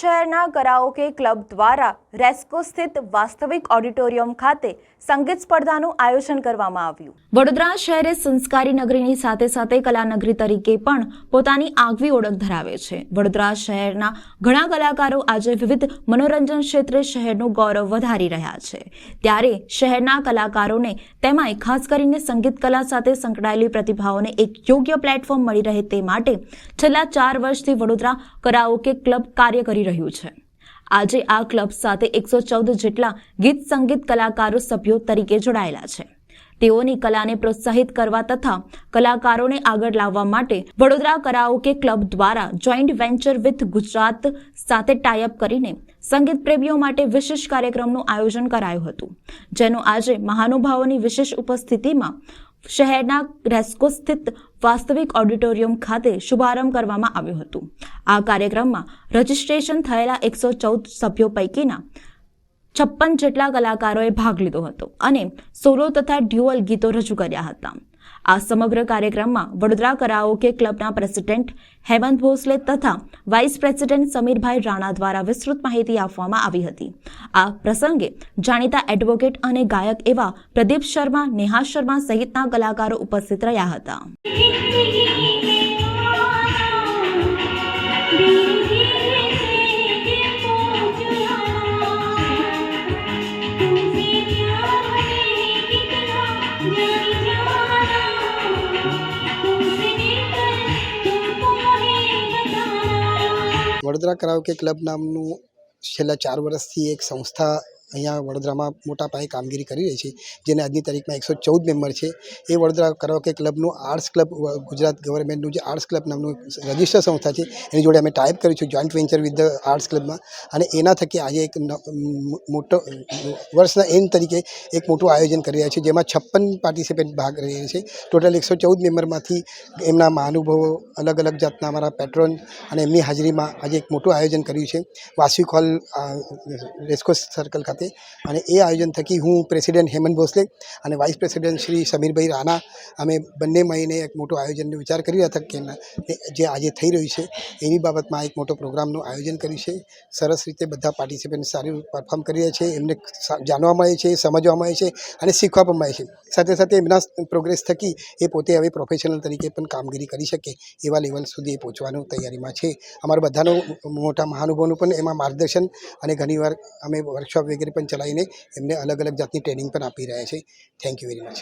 શહેરના karaoke club દ્વારા રેસ્કો સ્થિત વાસ્તવિક ઓડિટોરિયમ ખાતે સંગીત સ્પર્ધાનું આયોજન કરવામાં આવ્યું। વડોદરા શહેરે સંસ્કારી નગરીની સાથે સાથે કલાનગરી તરીકે પણ પોતાની આગવી ઓળખ ધરાવે છે। વડોદરા શહેરના ઘણા કલાકારો આજે વિવિધ મનોરંજન ક્ષેત્રે શહેરનું ગૌરવ વધારી રહ્યા છે। ત્યારે શહેરના કલાકારોને તેમાંય ખાસ કરીને સંગીત કલા સાથે સંકળાયેલી પ્રતિભાઓને એક યોગ્ય પ્લેટફોર્મ મળી રહે તે માટે છેલ્લા 4 વર્ષથી વડોદરા કરાઓકે ક્લબ કાર્ય કરી રહ્યું છે। આજે આ ક્લબ સાથે 114 જેટલા ગીત સંગીત કલાકારો સભ્યો તરીકે જોડાયેલા છે। તેઓની કલાને પ્રોત્સાહિત કરવા તથા કલાકારોને આગળ લાવવા માટે વડોદરા કરાઓકે ક્લબ દ્વારા જોઈન્ટ વેન્ચર વિથ ગુજરાત સાથે ટાઈઅપ કરીને સંગીત પ્રેમીઓ માટે વિશેષ કાર્યક્રમનું આયોજન કરાયું હતું, જેનો આજે મહાનુભાવોની વિશેષ ઉપસ્થિતિમાં શહેરના રેસ્કો સ્થિત વાસ્તવિક ઓડિટોરિયમ ખાતે શુભારંભ કરવામાં આવ્યો હતો। આ કાર્યક્રમમાં રજીસ્ટ્રેશન થયેલા 114 સભ્યો પૈકીના 56 જેટલા કલાકારોએ ભાગ લીધો હતો અને સોલો તથા ડ્યુઅલ ગીતો રજૂ કર્યા હતા। આ સમગ્ર કાર્યક્રમમાં વડોદરા કરાઓકે ક્લબના પ્રેસિડેન્ટ હેમંત ભોસલે તથા વાઇસ પ્રેસિડેન્ટ સમીરભાઈ રાણા દ્વારા વિસ્તૃત માહિતી આપવામાં આવી હતી। આ પ્રસંગે જાણીતા એડવોકેટ અને ગાયક એવા પ્રદીપ શર્મા, નેહા શર્મા સહિતના કલાકારો ઉપસ્થિત રહ્યા હતા। વડોદરા કરાઓકે ક્લબ નામનું છેલ્લા 4 વર્ષથી એક સંસ્થા અહીંયા વડોદરામાં મોટા પાયે કામગીરી કરી રહી છે, જેને આજની તારીખમાં 114 મેમ્બર છે। એ વડોદરા કરાઓકે ક્લબનું આર્ટ્સ ક્લબ ગુજરાત ગવર્મેન્ટનું જે આર્ટ્સ ક્લબ નામનું રજિસ્ટર સંસ્થા છે એની જોડે અમે ટાઈપ કર્યું છે joint venture with the arts ક્લબમાં, અને એના થકી આજે એક મોટો વર્ષના એન્ડ તરીકે એક મોટું આયોજન કરી રહ્યા છે, જેમાં 56 પાર્ટિસિપેન્ટ ભાગ રહી રહ્યા છે। ટોટલ 114 મેમ્બરમાંથી એમના મહાનુભાવો અલગ અલગ જાતના અમારા પેટ્રોન અને એમની હાજરીમાં આજે એક મોટું આયોજન કર્યું છે વાસવિક હોલ રેસ્કો સર્કલ ખાતે। અને એ આયોજન થકી હું પ્રેસિડેન્ટ હેમંત ભોસલે અને વાઇસ પ્રેસિડેન્ટ શ્રી સમીરભાઈ રાણા અમે બંને મળીને એક મોટું આયોજનનો વિચાર કરી રહ્યા હતા કે જે આજે થઈ રહ્યું છે એની બાબતમાં એક મોટો પ્રોગ્રામનું આયોજન કર્યું છે। સરસ રીતે બધા પાર્ટિસિપન્ટ સારું પરફોર્મ કરી રહ્યા છે, એમને જાણવા મળે છે, સમજવા મળે છે અને શીખવા પણ મળે છે। સાથે સાથે એમના પ્રોગ્રેસ થકી એ પોતે હવે પ્રોફેશનલ તરીકે પણ કામગીરી કરી શકે એવા લેવલ સુધી પહોંચવાનું તૈયારીમાં છે। અમારા બધાનું મોટા મહાનુભાવોનું પણ એમાં માર્ગદર્શન અને ઘણીવાર અમે વર્કશોપ વગેરે પણ ચલાવીને એમને અલગ અલગ જાતની ટ્રેનિંગ પણ આપી રહ્યા છે। Thank you very much.